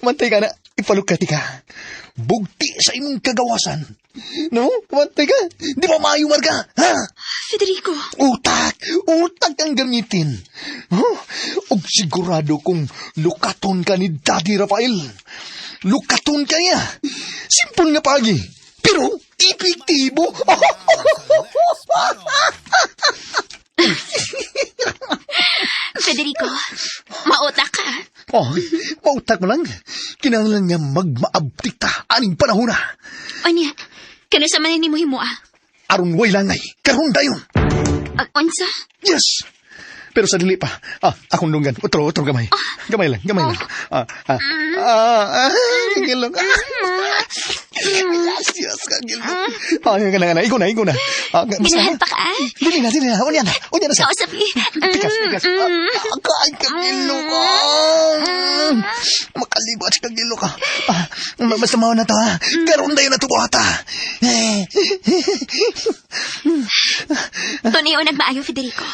Kamantay ka na, ipalukati ka. Bugti sa imong kagawasan. No? Kamantay ka. Di ba maayo, Marga? Ha? Federico. Utak ang gamitin. Huh? Og sigurado kung lukaton ka ni Daddy Rafael. Lukaton ka niya. Simple nga pagi. Pero, epektibo. Federico, mautak ka. Oh, mautak mo lang. Kinahanglan nga magmaabtik ta aning panahon na. O niya, kano sa manin mo himo Aron way langay. Karon dayon. Unsa? Yes. Pero sa dili pa. Akong lunggan. Utro gamay. Gamay lang. Gilong. Yes, gilong. Nga na. Ikaw na. Ginahan pa ka? Dili na. Unya na sa. Kausapi. Pikas. Kain ka, gilong. Makalibat ka, gilong ka. Basta mao na to, ha. Karon dayon na to buhata. Tuniyo nagmaayo, Federico.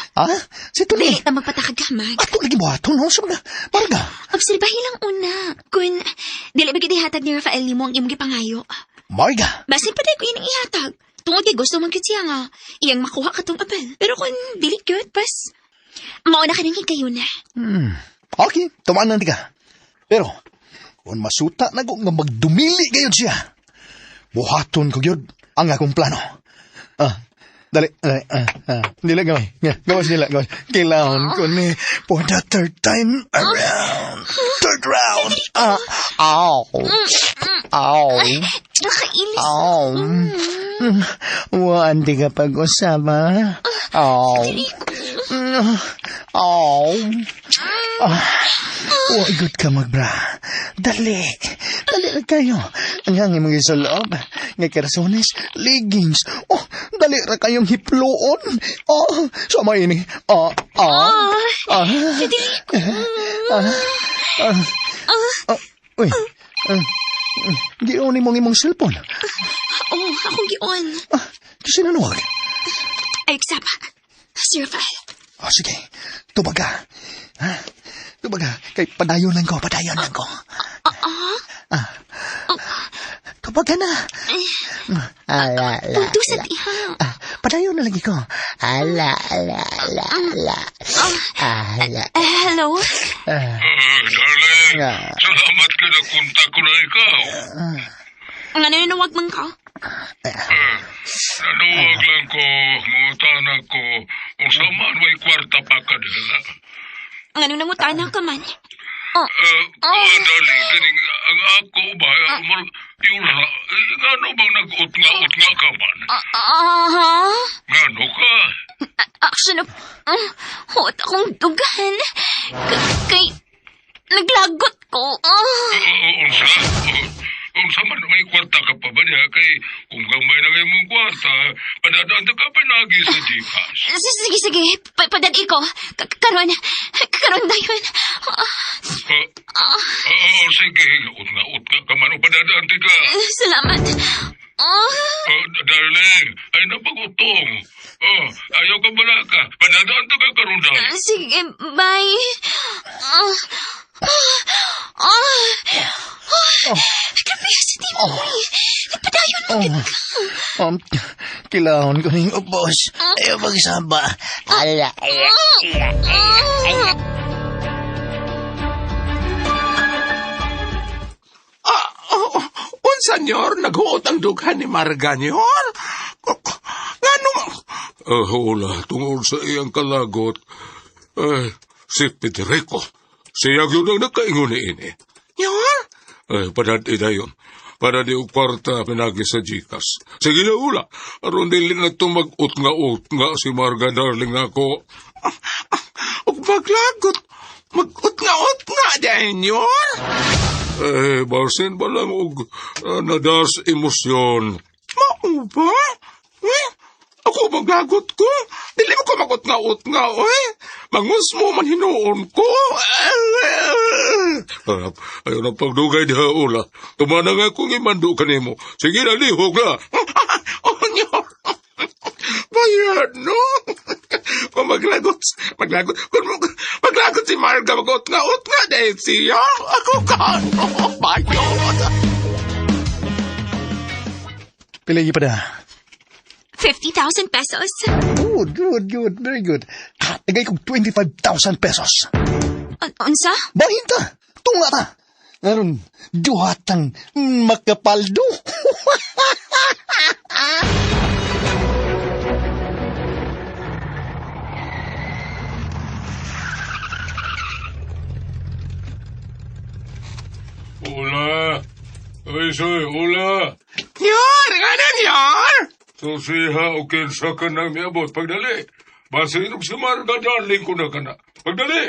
Si Tuni. Dili na magpatakaghamag. Ato lagi buhaton, no? Sabi na, Marga. Obserbahin lang una. Kung dili ba ginihatag ni Rafael nimo ang imong gipangayo. Marga. Basin pa tayo ko yun ihatag. Tungod kay gusto man siya nga. Iyang makuha ka tong apel. Pero kung dili gyud pas, mauna ka nang hikayo na. Okay, tumaan lang ka. Pero, kung masuta na ko nga magdumili gayon siya, buhaton ko yun ang akong plano. Dali. Nila gamay. Gawas nila. Kailangan ko ni for the third time around. Third round. Ow. Nakainis. Waan di ka pag-usama. Good ka magbra. Dali lang kayo. Ang hangin mong isuloob. Nga kerasones, leggings. Dali ra kayong hiploon. Sama ini. Federico. Uy. Giunin mong imong cellphone. Akong gion. Kasi nanuwag. Ay, sapa. Sir Rafael. Sige. Tubaga. Kay padayon lang ko. Tubaga na. Punto sa tiha. Padayon na lagi ko. Hello? Darling, salamat ka na kunta ko na ikaw. Nga nanuwag man ka? Nanuwag lang ko, mga tanak ko, kung saan may kwarta pa ka nila. Nga nangutana ka man? Darling, ang ako ba, Yura, ano bang nag-ut-nga ka man? Ngano ka? Action, hot akong dugan. Kay, naglagot ko. Unsa man may kwarta ka pa ba niya? Kay, kung gamay na ngayon mong kwarta, padadaan ka pinagi sa Gcash. Sige. Padadi ko. Karon dayon. Sige, ut-nga ka man o padadaan ka. Salamat. Darling, ay napagutong. Ayaw ka bala ka. Padadaan ka karon daw. Sige, bye. Grabe sa timo eh. Padayon mo ka. Kailangan ko ng upos. Ayaw magsamba. Senyor, naghuot ang dughan ni Marga niyon? Ngano? Wala, tungkol sa iyang kalagot. Si Federico. Siya yun ang nakaingon ni ini. Yon? Padadi na yun. Padadi o kwarta pinagi sa Gcash. Sige na ula. Aron dili na ito mag-ut-nga si Marga, darling ako. Ug maglagot. Mag-ut-nga dahil yun? Barsin ba lang og nadas emosyon. Mao ba? Ako maglagot ko? Dili mo ko magut-nga, oy. Mangus mo man hinuon ko. Ayaw na pagdugay diha ula. Tumana nga kung imando ka nimo. Sige na, lihog na. Bayad, no? Kung maglagot si Marga, mag-ut nga dahil siya. Ako ka, bayot. Pilay pa na. 50,000 pesos. Good. Very good. Tagay kong 25,000 pesos. Unsa? Bahin ta. Tunga ta. Ngayon, duhatang makapaldo. Ula! Ay, soy, ula! Yar, nga nan yar. So siya o kinsa ka nang miabot. Pagdali. Basinog si Marga, darling ko na ka na. Pagdali.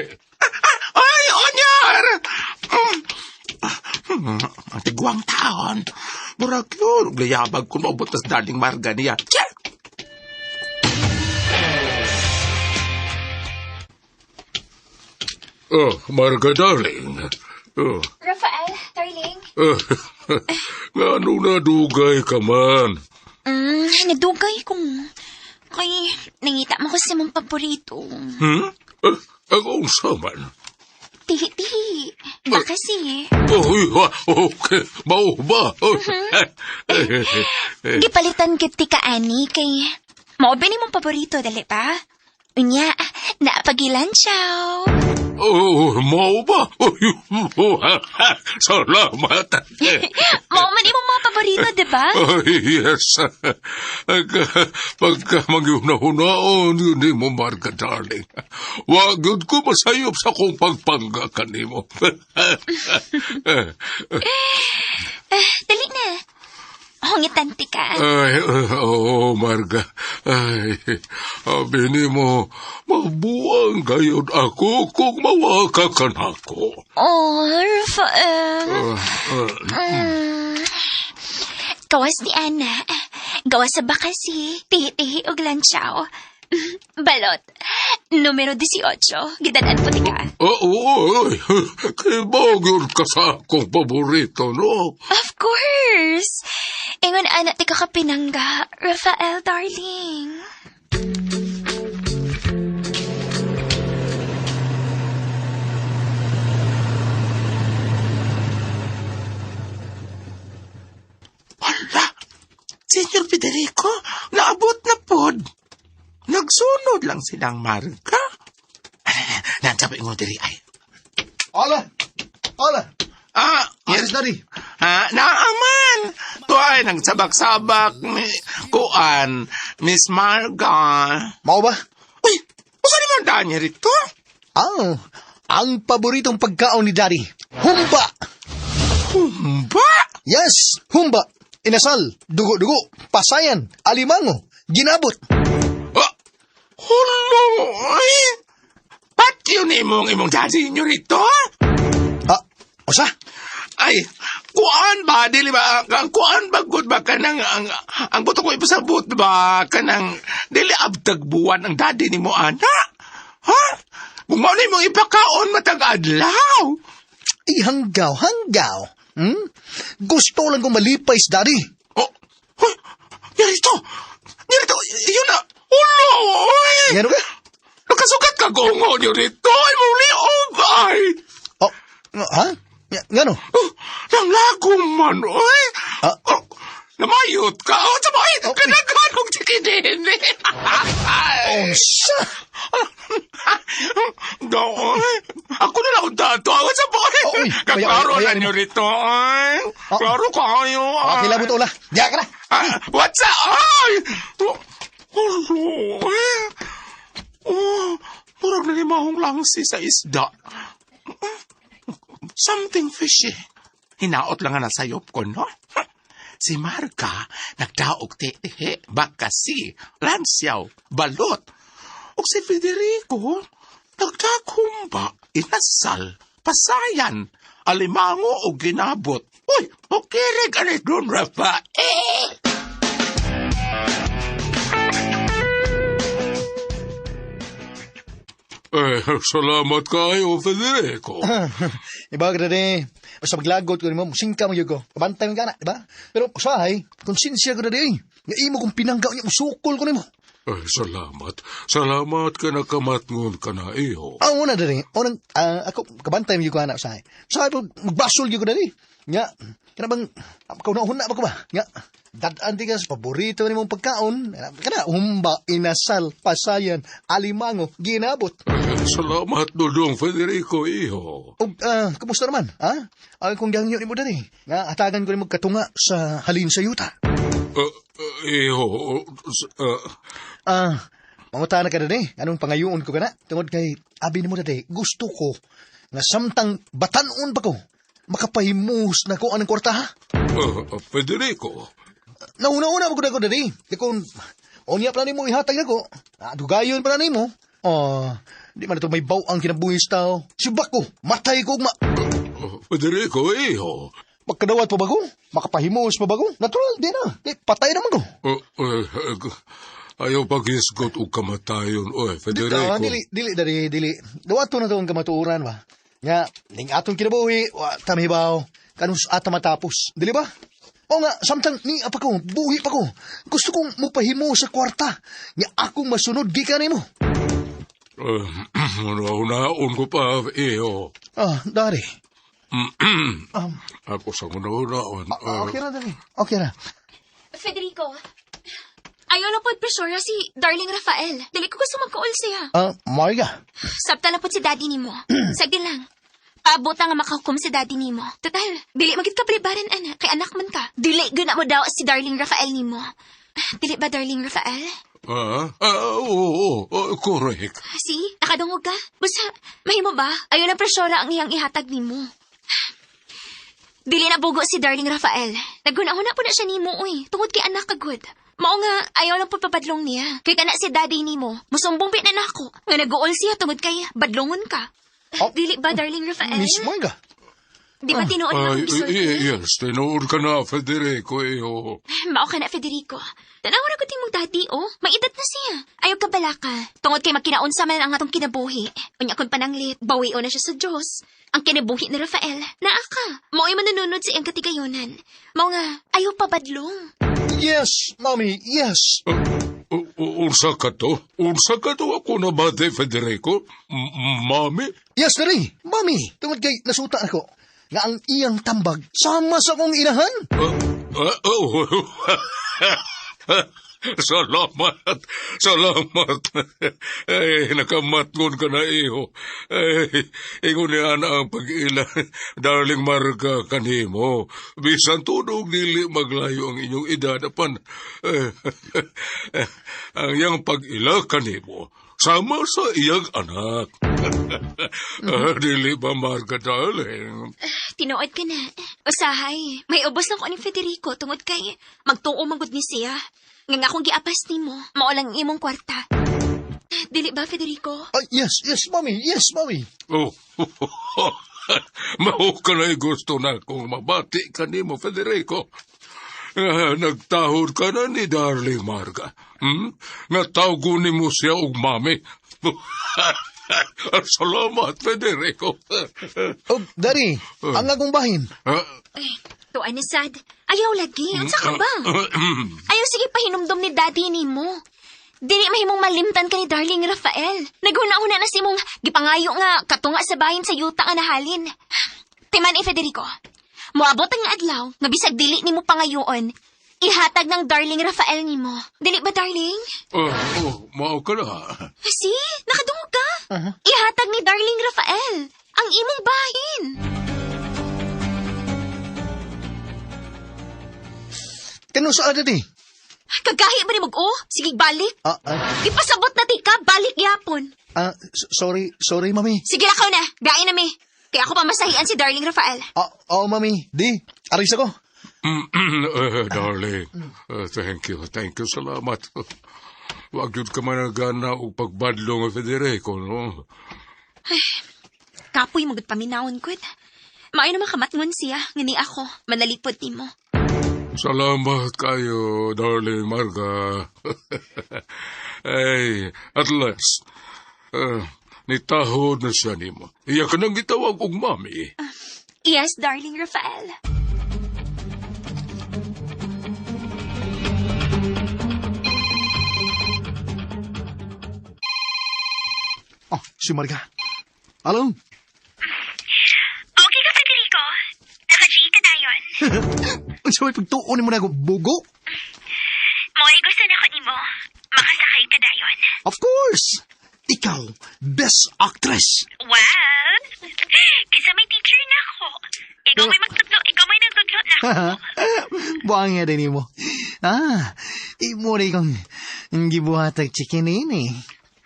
Ay, onyar. Ang tigwang taon. Murag yun. Glayabag ko maubot tas daling Marga niya. Tiyah! Oh, Marga, darling. Oh. Rafael, darling. Nga ano na dugay ka man? Nadugay kong... Kay, nangita mo ko sa mong paborito. Ang unsa man? Tihi. Kasi. Okay. Mao ba? Gipalitan kita ka, Ani, kay... Mao ba ni mong paborito, dali pa? Unya, naapagilan siya. Mao ba? Salamat. Mao man imong mga paborito, di ba? Yes. Pagka mag-una-unaon, yun mo, Marga, darling. Wag yun ko masayop sa kong pagpangga kanimo. Dali na. Hongitan ti ka. Ay, oo, Marga. Ay, abini mo, mabuang gayod ako kung mawaka ka na ako. Oh, Rafael. Gawas ni Ana. Gawas sa bakasi. Tihi-tihi og lansyaw. Balot. Numero 18. Gidanan po ti ka. Oo, kay bagyon ka sa akong paborito, no? Of course. Ingon anak ti kakapinangga. Rafael, darling. Wala. Senyor Federico, naabot na pod. Nagsunod lang silang Marga. Nansabi mo diri ay. Hola. Yes, Yes, daddy. Naaman. Tuay, nang sabak-sabak. Kuan, Miss Marga. Mao ba? Uy, usa ni man daan niya rito? Ang paboritong pagkaon ni daddy. Humba. Humba? Yes, humba. Inasal, dugo-dugo, pasayan, alimango, ginabot. Hulo, ay. Ba't yun imong daddy nyo rito? Osa? Ay, kuan ba? Dili ba? Kuan ba? Good ba? Kanang, ang buto ko ipasabot ba? Kanang, dili abtag buwan ang daddy ni mo, ana? Ha? Kung maunay mo ipakaon matag-adlaw. Hanggaw. Gusto lang kong malipay sa daddy. Oh, hoy, yarito, yun na, ulo, oy. Yan ka? Nakasugat ka gongo niyo rito, ay muli, ay. Ha? Ngano? Nang lagong man, oy. Ah? Namayot ka, sabay, kanaganong tikinin. Sa? Doon, ako na lang dato. Ako sa boy. Oy, Kaklaro kaya- na nyo rito, ay. Klaro kayo, ay. Kilabot ula. Diya ka na. What's up, ay? Murag na limahong langsi sa isda. Something fishy. Hinaot lang nga nasayop ko, no? Si Marga, nagdaog tihe, bakasi, lansyaw, balot. O si Federico, nagdaghumba, inasal, pasayan, alimango o ginabot. Uy, okay, ganit doon, Rafael. Salamat kayo, Federico. Iba ka na rin. Basta maglagot ko mo, musingka mo yun ko. Kabantay mo ka na, diba? Pero, usahay, konsensya ko na rin. Nga imo kong pinanggaw niya, musukol ko na mo. Ay, salamat. Salamat ka na kamatngon ka na, iho. Ang una dari, ako kabantay mo yung anak sa akin. Sa akin, magbasol yung ko dari. Nga, kanabang, kau na ba ko ba? Nga, dadaan di ka sa paborito ni mong pagkaon. Kana, humba, inasal, pasayan, alimango, ginabot. Ay, salamat, Dudong Federico, iho. O, kamusta naman, ha? Ay, kung gangyo ni mo dari. Nga, hatagan ko ni magkatunga sa halin sa yuta. Iho, Manguta na ka dari. Anong pangayoon ko ka na? Tungod kay, abi ni mo dati, gusto ko, nga samtang batanon pa ko, makapahimus na ko anong kwarta, ha? Federico. Nauna-una mo ko na ko dari. Kung onyap na ni mo ihatag na ko, dugayon pa na ni mo. Di man ito may baw ang kinabuhis tao. Sibak ko, matay ko, Federico, iho. magkadawat pa ba ko? Makapahimus pa ba ko? Natural, di na. Patay naman ko. Ayaw pag-isgot o kamatayon, Federico. Dili. Dawato na ito ang kamatuuran ba? Nga, ning atong kinabuhi, tamibaw, kanus ata matapos. Dili ba? O nga, samtang ni apa ko, buhi pa ko. Gusto kong mupahimo sa kwarta. Nga akong masunod gikan mo. Unaon ko pa, iho. Dari. Ako sa unaon. Okay na, Dari. Okay na. Federico, ayaw na po presyorya si Darling Rafael. Dili ko gusto magkaol siya. Marga. Sabta na po si daddy nimo. Sagdi lang. Paabot na nga makahukom si daddy nimo. Total, dili magit ka palibaran, anak. Kay anak man ka. Dili guna mo daw si Darling Rafael nimo. Dili ba, Darling Rafael? Oo, correct. See? Nakadungog ka? Basta, mahimo ba? Ayaw na presyorya ang iyang ihatag nimo. Dili na bugo si Darling Rafael. Naguna-una po na siya nimo, uy. Tungod kay anak kagod. Mao nga, ayaw lang po papadlong niya. Kay kana si daddy nimo, musumbong na nako. Nga nag-uol siya tungod kay badlongon ka. Dili ba, Darling Rafael? Miss Marga. Di ba tinuod na akong episode? Yes, tinuod ka na, Federico, iho. Mao ka na, Federico. Tanawa na ko timong daddy, oh. May edad na siya. Ayaw ka bala ka. Tungod kay magkinaunsa man ang atong kinabuhi. Unya kon pananglit, bawion na siya sa Diyos. Ang kinabuhi ni Rafael, naa ka. Mao'y manununod sa iyang katigayonan. Mao nga, ayaw pa badlong. Yes, Mami, yes. Unsa ka to? Unsa ka to ako nabate, Federico? Mami? Yes, Dari. Mami, tungod kay nasuta ako. Nga ang iyang tambag, sama sa kong inahan. Salamat. Ay, nakamatngon ka na, iho. Ay, ingon niya na ang pag-ila, Darling Marga kanimo. Bisan tunog dili maglayo ang inyong edad, apan. Ang iyang pag-ila kanimo, sama sa iyang anak. Dili ba, Marga, darling? Tinuod ka na. Usahay, may ubos lang ko ni Federico tungod kay magtuo manggod ni siya. Nga akong giapas ni mo, maulang imong kwarta. Dili ba, Federico? Yes, Mami, yes, Mami. Mao ka na gusto na kung mabati ka ni mo, Federico. Nagtahod ka na ni Darling Marga. Natawgo ni mo siya og mami. Salamat, Federico. Dari, ang akong bahin. Tuan ni Sad, ayaw lagi. Ang saka ba? Ayaw sige pahinumdom ni daddy ni mo. Dili mahimong malimtan ka ni Darling Rafael. Naguna-una na si mong gipangayo nga katunga sa bahin sa yuta nga nahalin. Timan Federico, moabot ang adlaw nga bisag dili ni mo pangayoon. Ihatag ng Darling Rafael ni mo. Dili ba, darling? Mao ka na. See? Nakadungog ka. Ihatag ni Darling Rafael ang imong bahin. Kano sa Dari? Kagahi ba ni mag-o? Sige, balik. Ipasabot na tika, balik yapon. Sorry, Mami. Sige, lakaw na. Gain na mi. Kaya ako pamasahian si Darling Rafael. Mami. Di, aris ako. Darling, thank you, salamat. Wag yun ka managana o pagbadlong, Federico, no? Kapoy magod paminawon ko. Maayo naman kamatngon siya, ngani ako, manalipod ni mo. Salamat kayo, Darling Marga. Ay, at last, nitahod na siya ni mo. Iya ka nang gitawag og mami. Yes, Darling Rafael. si Marga. Hello? Okay ka, Federico. Naka-G ka dayon. Ang sabay pagtuunin mo na ako, bugo? Mo'y gusto na ko nimo. Makasakay ka dayon. Of course! Ikaw, best actress. Wow! Kisa may teacher na ako. Ikaw may magtudlo. Ikaw may nagtudlo na ako. Buang nga din mo. Imo na ikong gibuhatag chikin eh.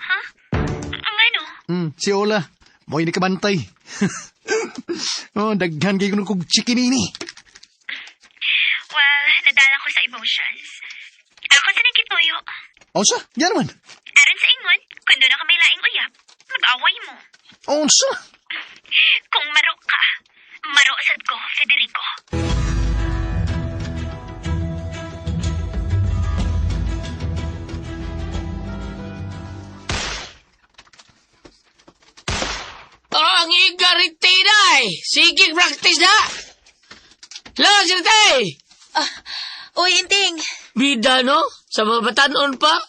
Ha? Ang ano? Si Ola, mo ini kabantay. Daghan kayo nung kong chikin ini. Well, nadala ko sa emotions. Ako sa nagkituyo. Onsa, yan naman. Aron sa ingon, kung doon na ka may laing uyap, mag-away mo. Onsa? Kung maro ka, maro sad ko, Federico. Ang igaritinay! Sige, practice na! Lo, sinatay! Uy, Inting. Bida, no? Sa mga batanon pa?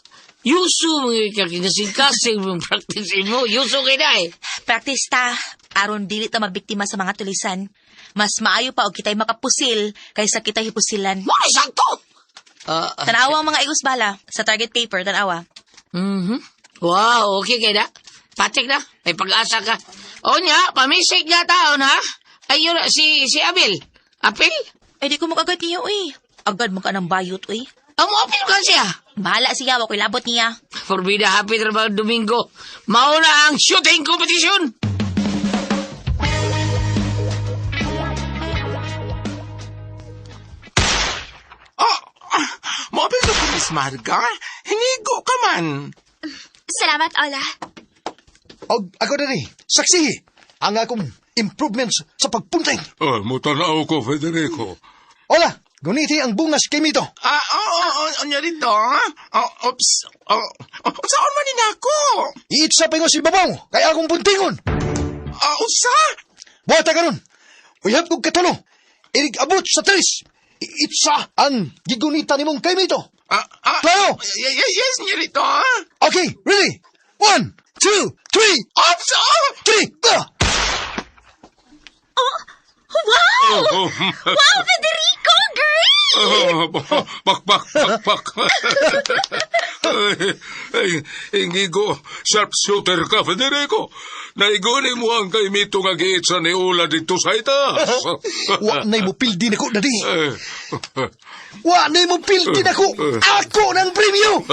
Yuso mga kakinasing-kasing mong practice mo. Yuso kinay. Practice ta, aron dili ta mabiktima sa mga tulisan. Mas maayo pa og kitay makapusil kaysa kita hipusilan. Mga sakto! Tanawa ang mga igos bala sa target paper, tanawa. Wow, okay kaya na. Patik na. May pag-asa ka. O niya, pamisik niya taon, ha? Ayun, si Abel. Apel? Eh di ko magagad niya, uy. Agad mo ka ng bayot, uy. Ang apel ka siya. Bahala siya, wako'y labot niya. Forbida happy trabaho Domingo. Mauna ang shooting competition. Mobile na po, Miss Marga. Hinigo ka man. Salamat, Ola. Og ako na rin, saksihi ang akong improvements sa pagpunting. Mutanaw ko, Federico. Ola, guniti ang bungas kay Mito. Anya rito, ha? Oops. Saan man din ako? Iitsa pa si Babong, kaya akong puntingon. Usa? Buhata ka nun. Uyab kong katulo. Irig abot sa tris. Iitsa ang gigunita ni mong kay Mito. Tayo! Yes, niya rito, ha? Okay, ready? 1, 2, 3. Oops! 3. Wow! Wow, Federico! Great! Pak. Hindi ko sharpshooter ka, Federico. Naiguni mo ang kay Mito nga giitsa ni Ola dito sa itas. Wa na mo pildi na ko, dadi. Wa na mo pildi na ko. Ako ng premyo.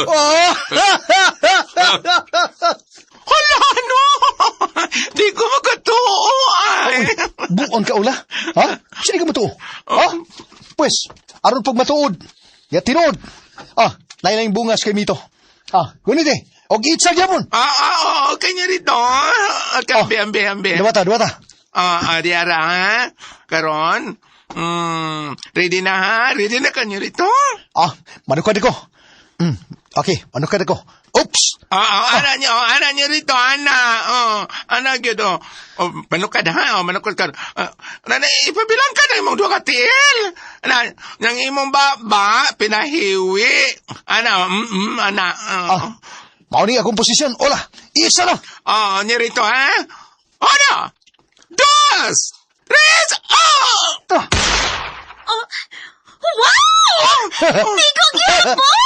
Hala, no! Di ko magkatuo, ay. Buang ka, Ola. Ha? Sino ka matuo? Ha? Pues, aron pag matuod. Ya tinuod. Nailang bungas kay Mito. Gunite. Og itsa gyapon. Okay niya rito. Ambe. Dawata. Diara, ha? Karon, ready na, ha? Ready na ka niya rito? Manukad ko. Okay, manukad ko. Oops! Ana niyo rito, ana. Ana gyud. Manukad ha, manukad ka. Ipabilang ka na imong duha ka tiil. Nang imong baba pinahiwi. Ana. Mao ni akong posisyon. Ola, isa na. Niyo rito, ha? Ana. Dos. Tres. Wow! Tigo gyapon!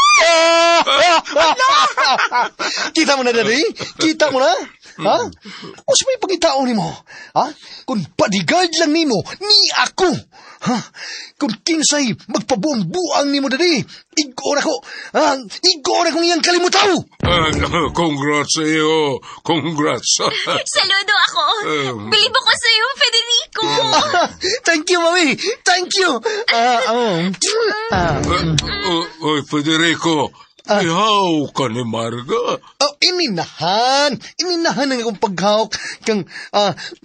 Kita mo na, Daddy? Kita mo na? Ha? O sa may pagkitaon ni mo? Ha? Kung bodyguard lang ni mo, ni ako. Ha? Kung kinsay magpabuang-buang ni mo, Daddy, igo na ko. Igo na kong iyang kalimutaw. Congrats sa iyo. Congrats. Saludo ako. Bilib ako sa'yo, Federico. Thank you, Mami. Thank you. Oy, Federico. Ihaw ka ni Marga. Ininahan ang akong paghawak kang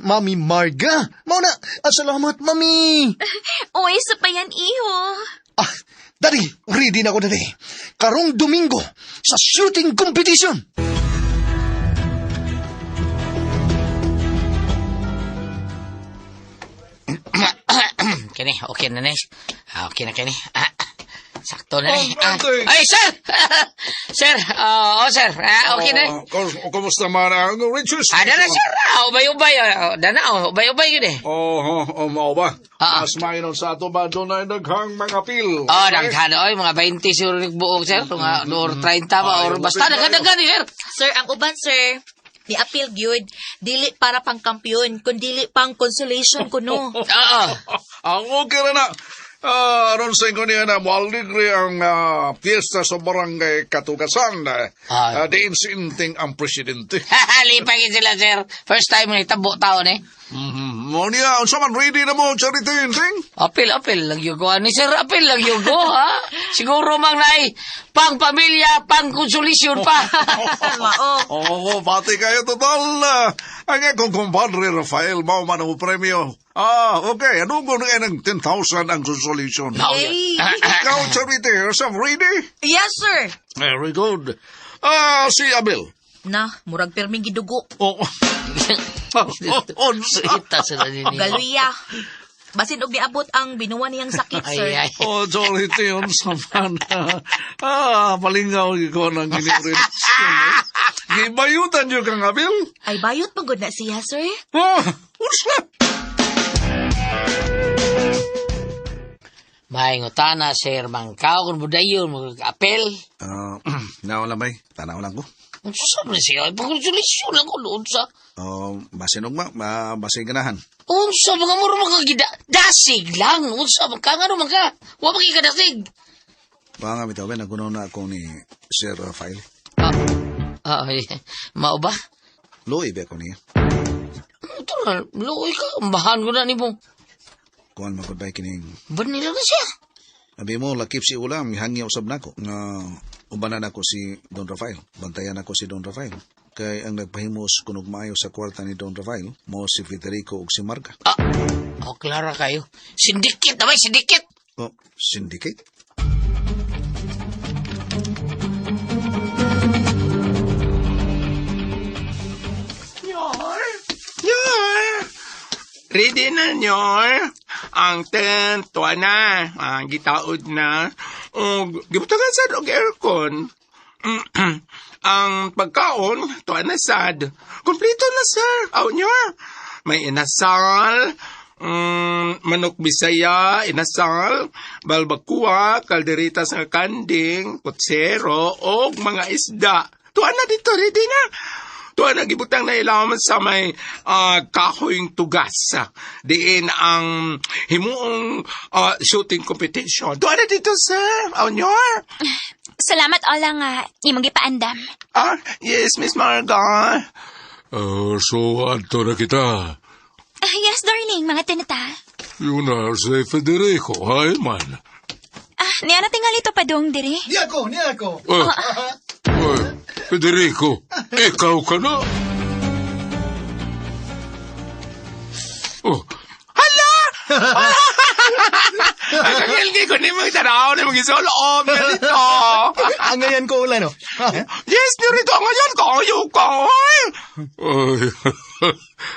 Mami Marga. Mauna, salamat, Mami. Uy, sa pa yan, iho. Daddy, ready na ako, Daddy. Karong Domingo, sa shooting competition. Kini, okay na, Nes. Okay na, kini. sakto na eh. Ante. Ay, sir! Sir, sir. Okay na. Kumusta man ang Richards? Ada na, sir. Ubay-ubay. Dana, ubay-ubay yun eh. Mao ba? Ah. Mas mainon sa ato ba doon ay daghang mga pil? Daghan, mga 20 siguro nagbuong, sir. Mga or 30 ba, or basta daghan ni sir. Sir, ang uban, sir, ni appeal gyud dili para pang kampiyon, kundi pang consolation kuno. Oo. Ang okay na na. Aron sa inyo niya na maligre ang piyesta sa barangay Katugasan. Diin sinting ang presidente. Lipagin sila, sir. First time mo tabo taon eh. Mo niya, unsa man ready na mo charity ting? Apil lang yugo. Ni sir, apil lang yugo, ha? Siguro mang nai, pang pamilya, pang konsolisyon pa. Oo, pati kayo total. Ang akong kumpadre Rafael, mao man ang premyo. Okay. Ano ko na ng 10,000 ang consolation? Yay! Ikaw, charity, yourself ready? Yes, sir. Very good. Si Abel. Na, murag perming gidugo. Ita sila din. Galuya. Basin og niabot ang binuwa niyang sakit, sir. Ay. Charity, yun sa man. Palingaw ko ng ginirin. Gibayutan niyo kang Abel? Ay, bayot pagod na siya, sir. Usla. Mahingutana, sir, mangkaw, kung budayon, mag-apel. Nawala bay, tanaw lang ko. Ang sasabi siya, pag-konsolisyon lang ko doon sa... Basin og basin ganahan. Unsa mga muro mga dasig lang. Unsa ka nga naman ka. Wa makikadasig. Nga bitaw ba, nagunaw na ako ni Sir Rafael. Ay, mao ba? Loy ba ako niya? Ito na, luoy ka. Ambahan ko na ni mo. Kuhan magkudbay kining. Banila na siya. Abi mo, lakip si ulam, hangyaw sab nako. Nga, ubanan ako si Don Rafael. Bantayan ako si Don Rafael. Kay ang nagpahimos kunog maayo sa kwarta ni Don Rafael, mo si Federico ug si Marga. Klara kayo. Sindikit na ba? Sindikit. Syndicate? Ready na nyor. Ang tent, tuwa na. Ang gitaod na. Gibutagan sad og aircon. Ang pagkaon, tuwa na sad. Kompleto na, sir. Aw nyor. May inasal, manok bisaya, inasal, balbakua, kalderitas nga kanding, kutsero, o mga isda. Tuwa na dito, ready na. Tuwa na gibutang na ilaman sa may kahoyng tugas. Diin ang himuong shooting competition. Tuwa na dito, sir. Aw nyor. Salamat ola nga, imong gipaandam. Yes, Miss Marga. So, ato na kita. Yes, darling, mga tinata. Yun na si Federico, hay man. Niya na tingali to pa dong diri. Ni ako. Federico, ikaw ka na. Kakilgi ko ni mga tanaw ni mga isoloob na dito. Ang ngayon ko ulan, no? Yes, nirito ngayon kayo ka.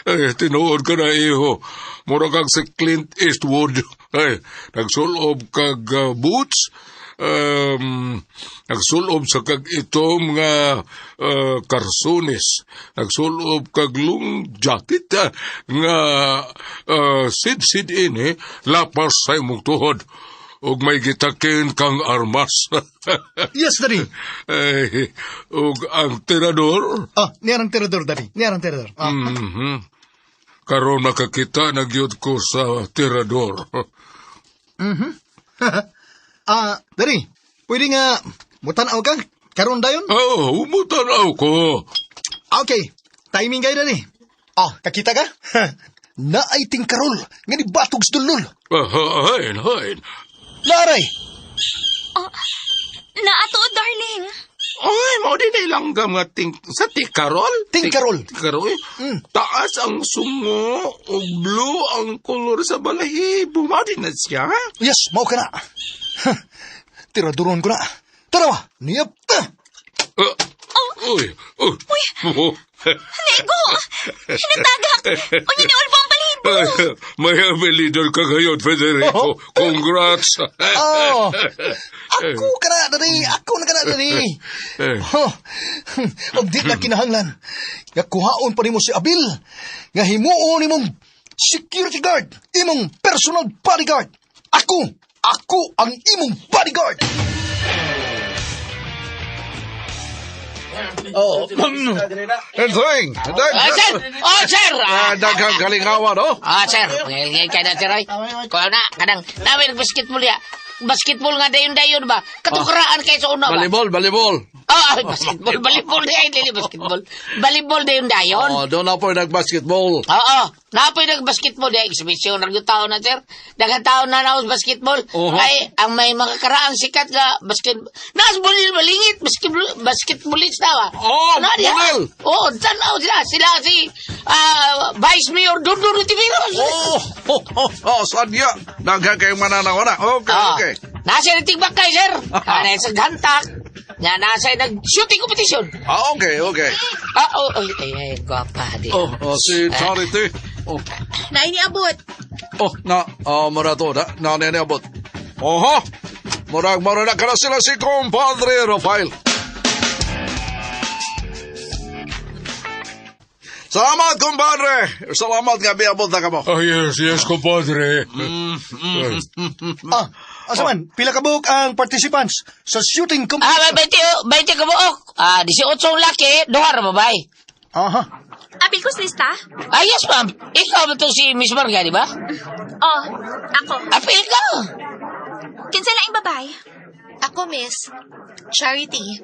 Ay, tinuod ka na, iho. Mura kang si Clint Eastwood. Ay, nagsulob kag boots. Nagsulob sa kag itom nga karsones. Nagsulob kag long jacket nga sid-sid ini lapas sa imong tuhod. Ug may gitakin kang armas. Yes, Daddy. Ug ang tirador. Niyarang tirador, Daddy. Niyarang tirador. Karon nakakita nagyud ko sa tirador. Daddy, pwede nga mutanaw ka? Karon dayon? Umutanaw ko. Okay, timing kayo, Daddy. Kakita ka? Naaiting karol, nga ni batog sa dulol. Hain. Laray! Naato, darling. Ay, mo din ay langgam nga sa tikarol. Tingkarol. Tikarol? Taas ang sungo o blue ang kolor sa balahibo. Mo din na siya. Yes, mau ka na. Tiraduron ko na. Tarawa, niyap. Uy. Lego! Hinatagak! Unya ni Olbo ang balibo! May leader ka ngayon, Federico. Congrats. Oh, ako ka na, dali. Ako na ka na, dali. Oh, og di na kinahanglan. Nga kuhaon pa nimo si Abil. Nga himuon nimong security guard. Imong personal bodyguard. Ako ang imong bodyguard. Enteng! Sir! Oh, sir! Daghang kalingawan, oh! Sir. Ngayon kaya na, sir, ay. Kung na, kanang, namin basketball ya. Basketball nga dayon-dayon ba? Katukaraan kayo sa una ba? Volleyball! Basketball. Volleyball na yun, hindi basketball. Volleyball dayon-dayon. Doon na po nag-basketball. Napoy nag-basketball. Exhibition ng tao na, sir. Daghang tao na naos basketball. Ay, ang may mga karaang sikat nga basketball. Naas bulil malingit, basketballist na ba? Bulil! Tanaw sila. Sila si Vice Mayor Dundun Utiviros. Sadya. Daghang kayong mananaw na. Okay. Nasa yung tigbakay, sir. Nasa gantak. Nga nasa nag-shooting competition. Okay. Ay, guwapa. Si Charity. Na iniabot. Marato na. Naniniabot. Murag na ka na sila si Compadre Rafael. Salamat, compadre. Salamat nga, biabot na ka mo. Yes, compadre. Asaman, pila ka buok ang participants sa shooting competition? 20 ka buok. 18 laki, duhar babay. Aha. Apikos lista? Yes, ma'am. Ikaw ba ito si Miss Marga, di ba? Oh, ako. Ikaw. Kinsa laing babay? Ako, miss. Charity.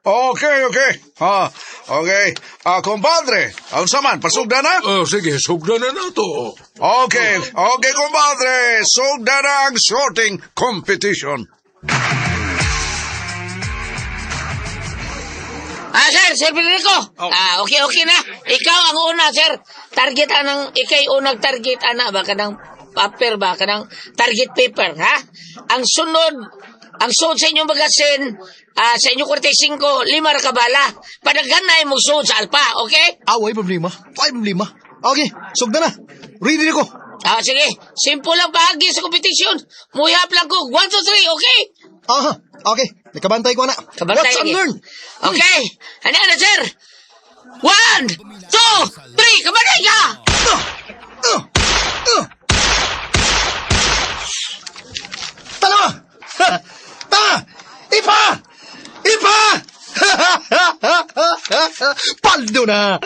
Okay. Okay. Compadre, ang saman, pasugda na? Sige, sugda na to. Okay, compadre. Sugda na ang shooting competition. Sir Federico. Okay na. Ikaw ang una, sir. Target ikay unang target, ba? Kanang paper ba? Kanang target paper, ha? Ang sunod sa inyong magasin, sa inyong 45, 5 ra ka bala. Padaghanay mo suod sa alpa, okay? Way problema. Okay, sugda na. Ready na ko. Sige. Simple lang bahagi sa competition. Muyap lang ko. 1, 2, 3, okay? Aha, okay. Nakabantay ko na. Kabantay Watch and lagi. learn. Okay. Ano, sir? 1, 2, 3, kabantay ka! Tama! Ipa! Paldo na!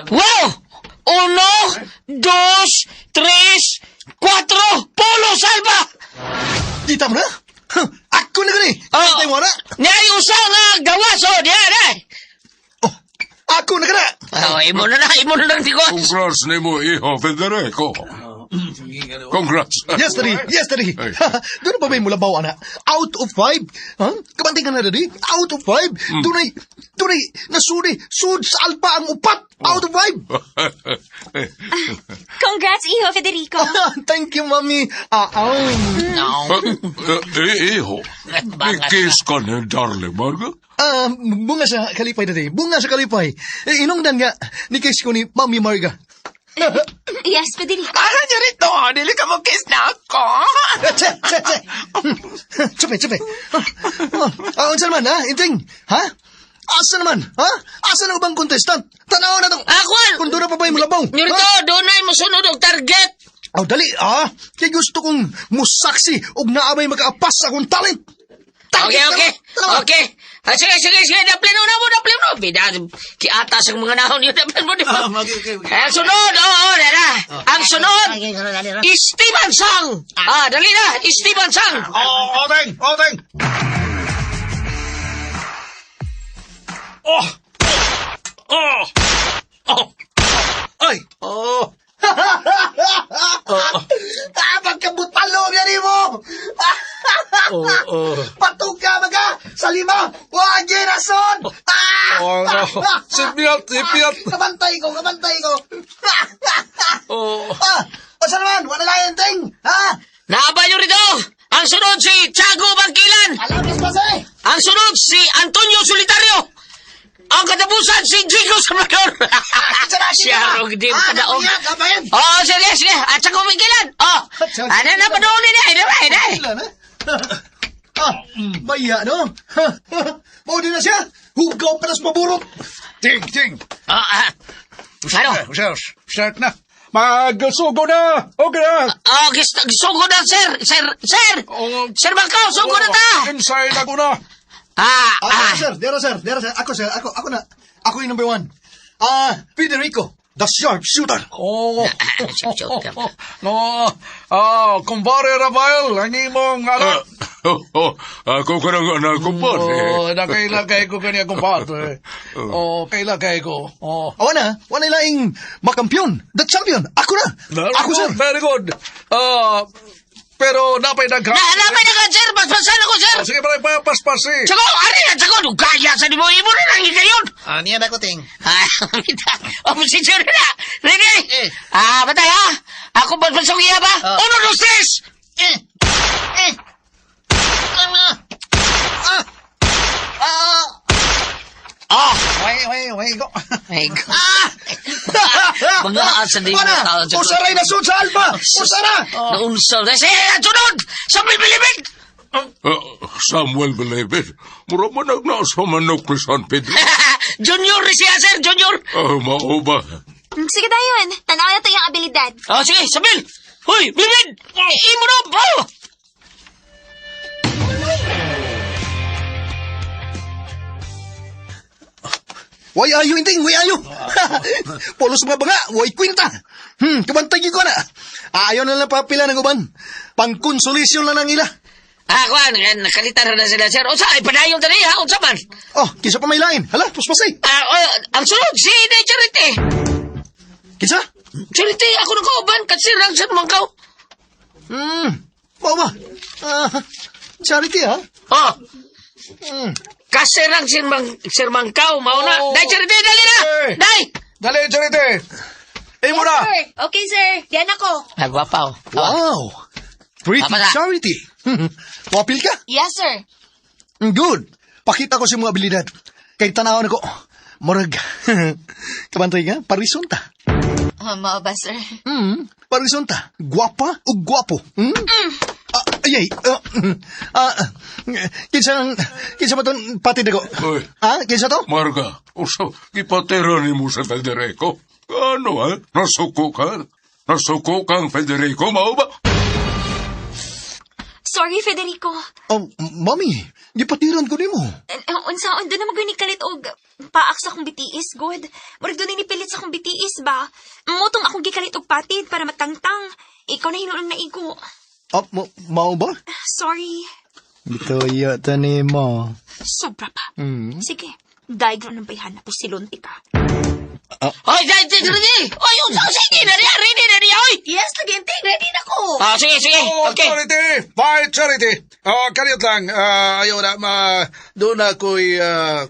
Wow! 1, 2, 3, 4, polo salva! Kita mo na? Ako na gani! Kita mo na? Niyay usa nga gawaso, diyan. Ako na gana! Imo na lang, tigo. Congrats ni mo, iho, Federico. Congrats. Yes, daddy. Doon pa ba yung mulabaw, ana? Out of 5? Kabantay ka na, daddy? Out of 5? Tunay, nasudi. Sud sa alpa ang upat. Out of 5? Congrats, Iho Federico. Thank you, mami. No. Iho, ikis ka na, darling Marga? Bunga sa kalipay, daddy. Bunga sa kalipay. Inungdan nga, ni kiss ko ni Mami Marga. Yes, Federico. Nyo rito, dili ka mo kiss na ako. Tsupe. Unsa naman, ha? Inting, ha? Asa naman, ha? Asa na ubang contestant? Tanaw na itong... Akwan! Kung doon na pa ba yung mulabong? Nyorito, doonay mo sunod og target. Dali, Kaya gusto kong musaksi og naabay magkaapas sa akong talent. Okay. Sige. Daplin mo. Bida, kiatas ang mga nahon yun. Daplin mo, di ba? Ang sunod, dara. Ang sunod, Esteban Sang. Dali na, Esteban Sang. Oteng. Ay. Pagkabutalo yan mo! Patog ka maga sa 5! Wag rason! Sipiat. Kabantay ko! Asa naman? Wala lang yung ting! Ha? Naaba nyo rito. Ang sunod si Tiago Bangkilan. Alam, Miss Jose! Ang sunod si Antonio Solitario. ang katapusan si Jigo Salvador. Siya ro di padaog. Oh, sige. At sa kumikilan. Oh, ano na panuuli na. Dai. Maya, no? Mao din na siya. Hugaw pa nas maburot. Ting. Ano? Start na. Magsugo na. Okay na. Oh, sugo na, sir. Sir Bangkaw, sugo na ta. Inside ako na. Dero, sir. Ako, sir. Ako na. Ako yung number 1. Federico, the sharpshooter. Oh. No. Kumpare Rafael, ang imong anak. Ako ka ng anak ko pa. Nakailagay ko kanya kumpare. Kailagay ko. Wala laing makampyon. The champion. Ako na. Ako, sir. Very good. Pero napay nagka... Napay na ka, sir. Paspasan ako, sir. Sige, pala paspasi. Tsaka, ari na, tsaka, kaya sa di mo, imo na lang ikayon. Niya na ko, Ting. Si sir na. Ready? Batay, ha? Ako paspasok iya ba? 1, 2, 3. Wait, go. Ay, mga asa din Wala. Usaray na sud sa Alba. Usara. Naunsol. Kasi, sunod! Sa Bilibid! Samuel Belebed. Mura man nagnaas sa manok ni San Pedro. Junior siya, sir, Junior! Mao ba? Sige dayon, tanaw na to yung abilidad. Sige, Sabil! Hoy, Bilibid! Imo na, po! Way ayo inting, way ayo. Polos mga banga, way kwinta. Kabantay ko na. Ayaw na lang papila ng uban. Pangkonsolisyon lang ng ila. Kwan, nakalitan na sila, sir. Unsa, ay padayon tani, ha? Unsa man? Kinsa pa may lain. Hala, puspasay. Ang sunod, si Inay Charity. Kinsa? Charity, ako na kauban, katsirang sa Mangkaw. Mao ba? Charity, ha? Kasirang Sir Mangkaw, mauna. Dai, Charity, dali na! Dai! Dali, Charity. Imo na. Okay, sir. Diyan ako. Nagwapaw. Wow. Pretty Papa na. Charity. Wapil ka? Yes, sir. Good. Pakita ko si mga abilidad. Kay tanawan ako. Morag. Kabantay ka? Parisonta. Mao ba, sir? Parisonta. Guwapa o guwapo. Ayay. Kinsa ba itong patid ako? Oy. Kinsa to? Marga, usaw, ipatera ni mo sa Federico. Ano, ha? Nasuko ka? Nasuko kang Federico, mao ba? Sorry, Federico. Mami, gipatiran ko nimo. Unsaon, doon na mag kalit og paak sa akong bitiis, God. Murag doon nipilit sa akong bitiis ba? Mutong akong gikalit og patid para matangtang. Ikaw na hinulang na igo. Mao ba? Sorry. Ito yata nimo. Sobra pa. Sige, daigro ng bayhan na po silunti ka. Hoy, dai, Charity! Hoy, sige na niya, ready na niya, hoy! Yes, naginting. Ready na ko. Sige. Okay. Charity. Bye, Charity. Kaniyot lang. Ayaw na. Doon ako'y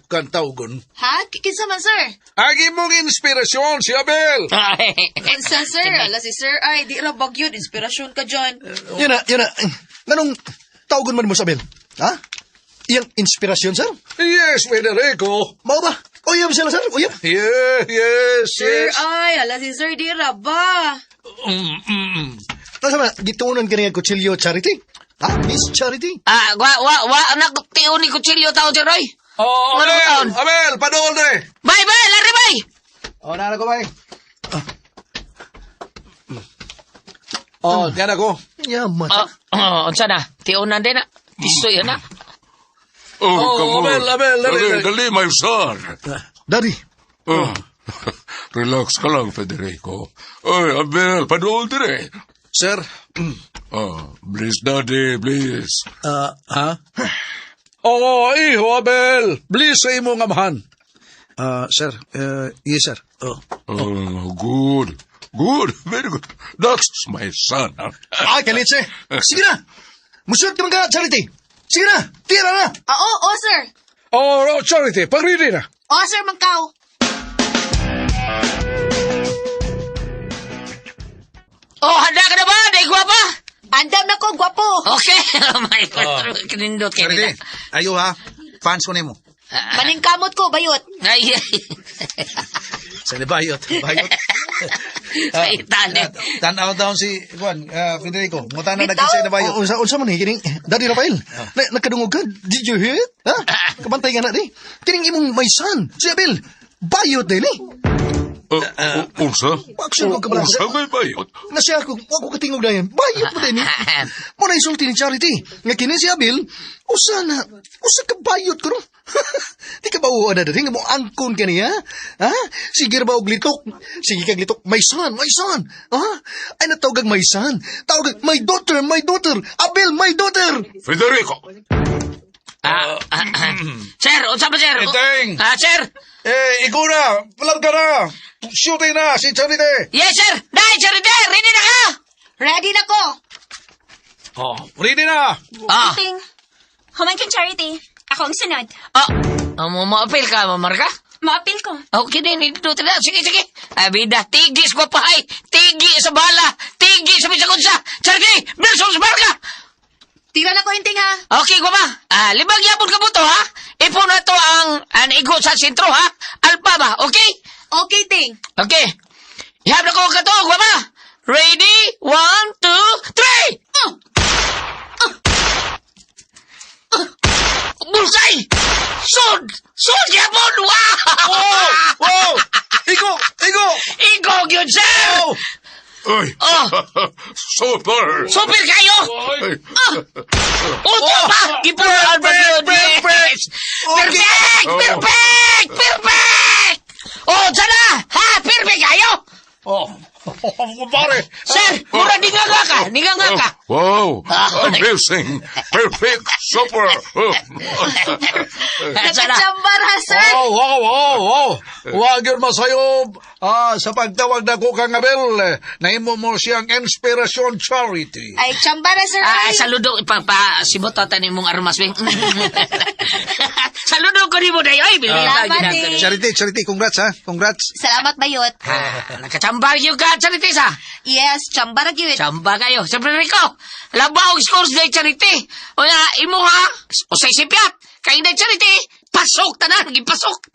kantawgon. Ha? Kinsa man, sir? Agi mong inspirasyon si Abel. Kinsa, sir? Ala si sir. Ay, di ra bagyod. Inspirasyon ka dyan. Yun na. Ganong tawgon man mo sa Abel? Ha? Iyang inspirasyon, sir? Yes, Federico. Mao ba? Uyab sila, sir? Uyab? Yes. Sir, ay, ala si sir, di ra ba? Nasama, gituunan ka niya kutsilyo, Charity? Miss Charity? Anak, tiyo ni Kutsilyo tao, Sir Roy. Abel, padool na eh. Bye, lari, bye! Nana ko, bye. Yan ako. Yaman. Unsa na? Tiunan din na. Tisoy na. Come on. Abel. Dali, my son. Daddy. Relax ka lang, Federico. Oy, Abel, padool dire. Sir. Please, Daddy, please. Iho, Abel. Please sa imong amahan. Sir. Yes, sir. Good. Very good. That's my son. Kalitse. Sige na. Musuot ka man ka, Charity. Sige na. Tira na. Oo, sir. Charity, pag-ready na. Sir, Mangkaw. Handa ka na ba? Daigwa pa? Handa na ko, gwapo. Okay. My God, kinindot kayo Charity, nila. ayo ha. Fans ko nimo. Kaning kamot ko, bayot. Ay, Sa bayot. Bayot. Ay, tali. Tanaw daw si Juan, Federico. Muta na nagkasay na bayot. Unsa man ni kining Daddy Rafael? Nakadungog ka? Did you hear it? Ha? Kabantay nga na di. Kining imong maysan. Si Abel. Bayot din eh. Unsa? Action ko kabala. Unsa may bayot? Na siya ako katingog na yan. Bayot mo din eh. Mo na isulti ni Charity. Nga kini si Abel. Usa ka bayot ko no? Di ka ba uwa na dati? Nga mo angkon ka niya? Ha? Sige ba og litok? Sige kag litok. Maysan. Ha? Ay natawag maysan. Tawag my daughter. Abel, my daughter. Federico! Sir, unsa ba, sir? Iteng. Sir? Ikaw na. Palag ka na. Shooting na si Charity. Yes, sir. Dahil, Charity, ready na ka? Ready na ko. Oh, ready na. Ting. Human kang Charity. Ako ang sunod. Maapil ka, mamarka? Maapil ko. Okay din, ito na. Sige. Abida, tigis ko pahay. Tigi sa bala. Tigi sa bisakunsa. Charity, Bilson sa barka. Tira na ko, Hinting, ha? Okay, ko ba? Libag yapon ka po to, ha? Ipo na to ang igo sa sentro, ha? Alpa ba, okay? Okay, Ting. Okay. Ihap na ko ka to, ko ba? Ready? 1, 2, 3! Bulsay! Sud yapon! Wow! Wow! Iko! Igo, yun, sir! Ay! Super! Super kayo! Ay! Uto ba? Gipulaan ba yun? Yes! Perfect! Oh, sana! Ha? Perfect kayo! Oh, pare. Sir, mura di nga ka. Wow! Amazing! Perfect! Super! Sana. Nakachambar, ha, sir? Wow. Wag yun masayo sa pagtawag na ko kang Abel. Naimo mo siyang inspirasyon Charity. Ay, chambar, ha, sir? Saludo, ipapasibotatan ni mong armas, bing. Saludo ko ni mo na yun. Salamat, eh. Charity, congrats ha. Congrats. Salamat, bayot. Nakachambar yung ka, Charity, sa? Yes, chambar, gyud. Chamba kayo. Siyempre, Rico, labaw scores na Charity. O na, imo ha, o sa isipyat. Kaya na Charity, pasok na na, naging pasok.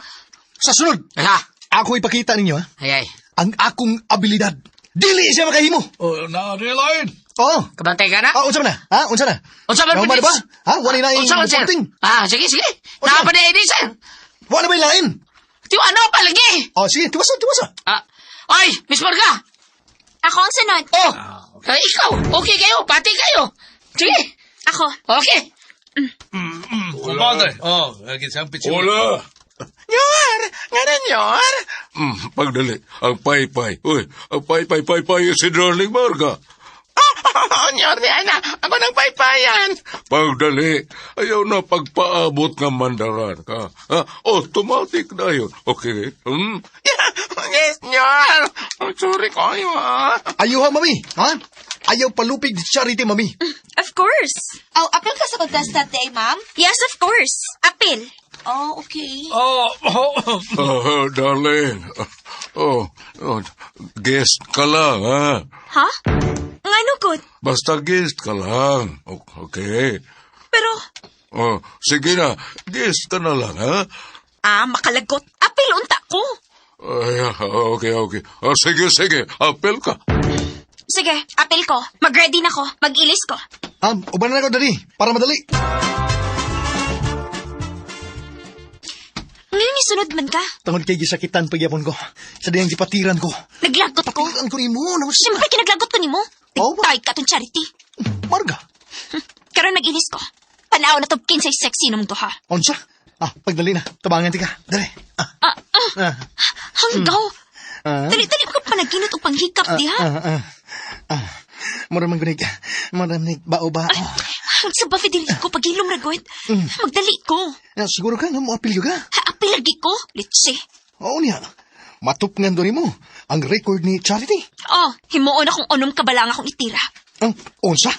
Sa sunod, Ha? ako ipakita ninyo ha. Ay. Ang akong abilidad. Dili siya makahimo. Oh, na-realize. Oo. Kabantay ka na? Unsa man na? Ha? Unsa na? Unsa man, Naman Prince? ba? Ha? Wala na yung Unsa man, sir? reporting. Sige. Unsa? Nakapaday din, sir. Wala ba yung lain? Tiyo, ano pa lagi? Sige, tiwasa. Ay, Miss Marga. Ako ang sunod. Ikaw. Okay kayo. Pati kayo. Sige. Ako. Okay. Compadre. Oh, gisang pitsi. Wala! Nyor! Nga na, Nyor! Pagdali, ang paypay. Uy, ang paypay si Darling Marga. Nyor, di ana. Ako nang paypayan. Pagdali, ayaw na pagpaabot ng mandaran ka. Automatic na yun. Okay? Yes, Nyor. Sorry kayo, ha? Ayaw ha, mami. Ha? Ayaw palupig di Charity, mami. Of course. Oh, apil ka sa contestant day, ma'am? Yes, of course. Apil. Oh, okay. Darling. Guest ka lang, ha? Ha? Ngano gud? Basta guest ka lang. Okay? Pero, Sige na, guest ka na lang, ha? makalagot. Apil unta ko. Ay, okay. Sige, apel ka. Sige, apil ko. Mag-ready na ko. Mag-ilis ko. Uban na ako, Daddy. Para madali. Ngayon isunod man ka. Tungod kay gisakitan pagyapon ko. Sa diyang gipatiran ko. Naglagot ko. Patiran ko ni mo. Siyempre, kinaglagot ko ni mo. Oh, ba? Tigtay ka tong Charity. Marga. Karon nag-ilis ko. Panaw na to kinsay sexy nung duha. Unsa? Pagdali na. Tabangan ti ka. Dali. Hanggaw. Dali-dali ko panaginot o panghikap diha. Maraming gunig. Maraming bao-bao. Sa ba, Federico, pag-ilom ragod. Magdali ko. Siguro ka nga mo apilyo ka. Apil lagi ko. Litsi. Oo niya. Matupngan doon mo ang record ni Charity. Himuon akong unom kabalang akong itira. Unsa?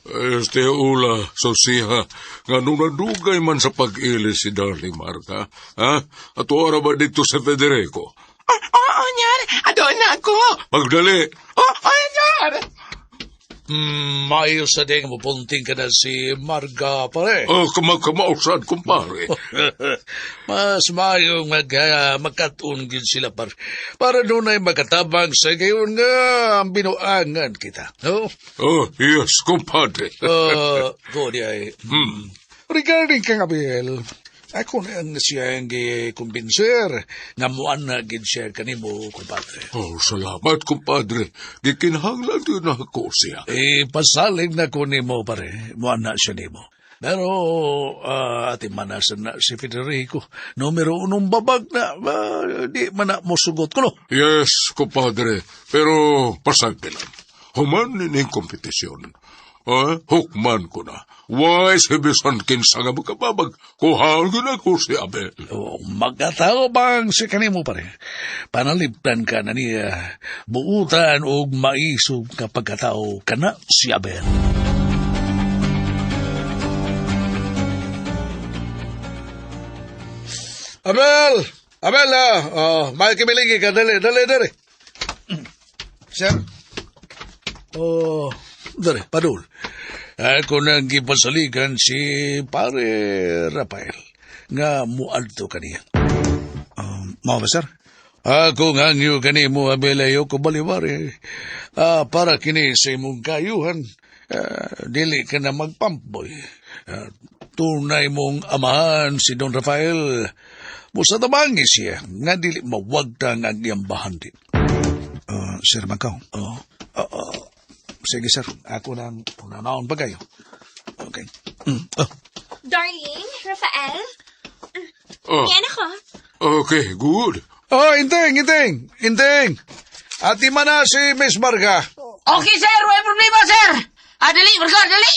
Este ula, sosiha, nga nung nadugay man sa pag-ilis si Darling Marga, ha? At wala ba dito sa Federico? Oo, Nyor. Doon na ako. Magdali! Nyor. Maayos sa ding mupunting ka na si Marga, pare. Kamausan, kumpare. Mas maayong magkatungin sila, pare. Para doon ay magkatabang sa gayon nga ang binuangan kita. No? Yes, kumpadre. Godi ay... Regarding kang Abel, ako na ang siyang kumbinser nga muana gid siya kanimo, kumpadre. Salamat, kumpadre. Gikinahanglan din ako siya. Pasalig na ko nimo, pare. Muana siya nimo. Pero, ati manasan na si Federico. Numero 1 babag na, di man na mo sugot ko, no? Yes, kumpadre. Pero pasagpilan. Human nining kompetisyon. Hukman ko na. Why sabisan kinsa nga magkababag? Kuhangin ako si Abel. Magkatao bang si kanimo, pare? Panaliptan ka na niya. Buutan o maisog ka pagkatao ka na si Abel. Abel! Abel, may kimiligi ka. Dali. Sir? Dali, padul. Ako nang gipasaligan si pare Rafael nga muadto kaniya. Mao ba, sir? Ako nga nyo kanimo, Abel, ayo ko balibari. Para kini sa imong kayuhan, dili ka na magpampoy. Tunay mong amahan si Don Rafael. Musa tabangi siya, nga dili mawagtang ang iyang bahandi. Sir Magkaw? Sige, sir. Ako na unanaon pa kayo. Okay. Darling, Rafael? Oh. Yan ako. Okay, good. Inting. Ati man na si Miss Marga. Okay, sir. May problema, sir. Dali, Marga, dali.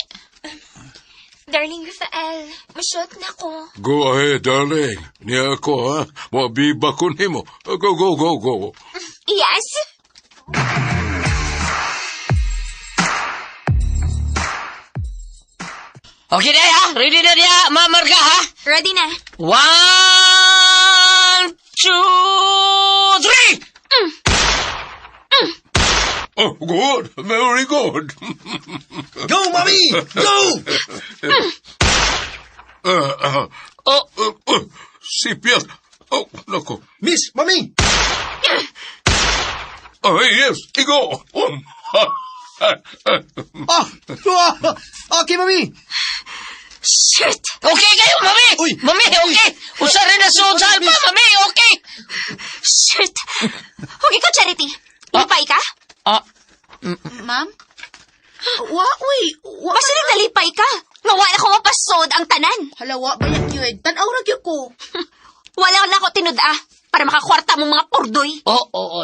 Darling Rafael, masyot na ko. Go ahead, darling. Niya ako, ha? Mabiba ko nimo. Go. Yes? Okay na, ha? Ready na niya, Marga, ha? Ready na. 1, 2, 3! Oh, good. Very good. Go, Mami! Go! Sipya. Oh, nako. Miss, Mami! Yes, igo. Okay, Mami! Shit! Okay kayo, Mami! Uy! Mami, okay! Usa rin na suod sa alpa, Mami, okay! Shit! Okay ka, Charity. Lipay ka? Ma'am? Uy. Basta nagdalipay ka. Nawa na ko mapasod ang tanan. Halawa ba yan yun? Tanaw na yun ko. Wala na ako tinuda para makakwarta mong mga purdoy.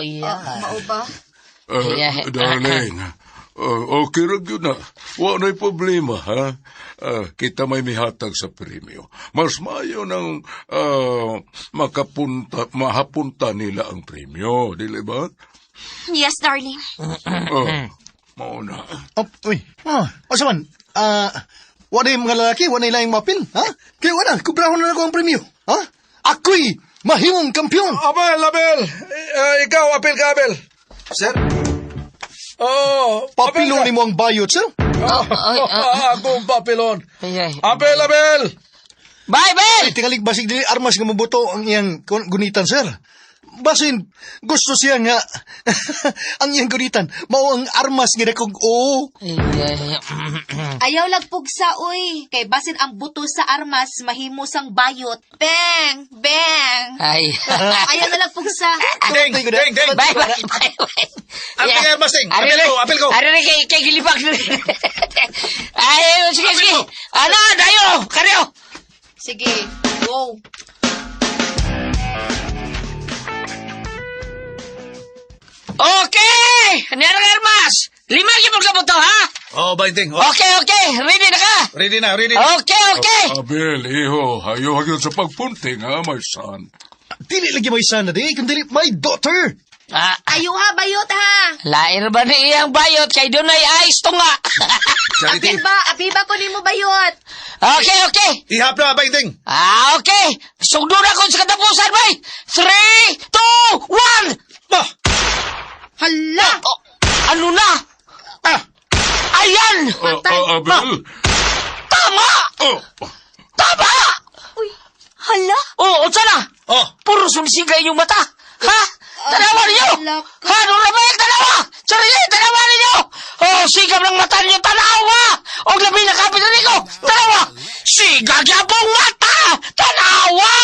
Yeah. Mao ba? Darling, okay rin yun na. Wala na'y problema, ha? Kita may mihatag sa premyo. Mas mayo nang mahapunta nila ang premyo, di ba? Yes, darling. Mauna. Uy. Asaman, wala yung mga lalaki, wala yung laing mapil, ha? Kaya wala, kubrahon na ako ang premyo, ha? Ako'y mahimong kampiyon. Abel! Ikaw, apil ka, Abel. Sir? Oh, Papilo ni mo ang bayot, sir? Akong papilon. Ay. Abel! Bye, Bel! Tingalig basig dili armas nga mabuto ang iyang gunitan, sir. Basin, gusto siya nga ang iyang gunitan. Mao ang armas nga kong Ayaw lagpugsa, uy. Kay basin ang buto sa armas, mahimos ang bayot. Bang! Ay. Ayaw na lagpugsa. Ding! Bye. Apil ka, Basting! Apil ko! Ano rin kay Gilipak? Ay, sige. Ano, dayo! Karyo! Sige, go. Okay! Nero Hermas! 5 kipag ka po to, ha? Bainting. Okay. Ready na ka? Ready na. Okay. Abel, iho, hayo hagyon sa pagpunting, ha, my son. Dili lagi may sana di, kundi my daughter. Ayaw ha, bayot ha. Lair ba na iyang bayot kay doon ay ayos to nga? Apil ba ko ni mo bayot? Okay. Ihap na, Bainting. Okay. Sugdo na ko sa katapusan, bay. 3, 2, 1! Hala! Ano na? Abel. Tama! Oh, Tama! Uy, hala? Oo, sana! Oh, Puro sumisiga inyong mata! Ha? Tanawa ninyo! Ha? Ano na ba yung tanawa? Sarili, tanawa ninyo! Oh, sigam ng mata ninyo, tanawa! O labi na kapitan ko! Tanawa! Sigag yapong mata! Tanawa!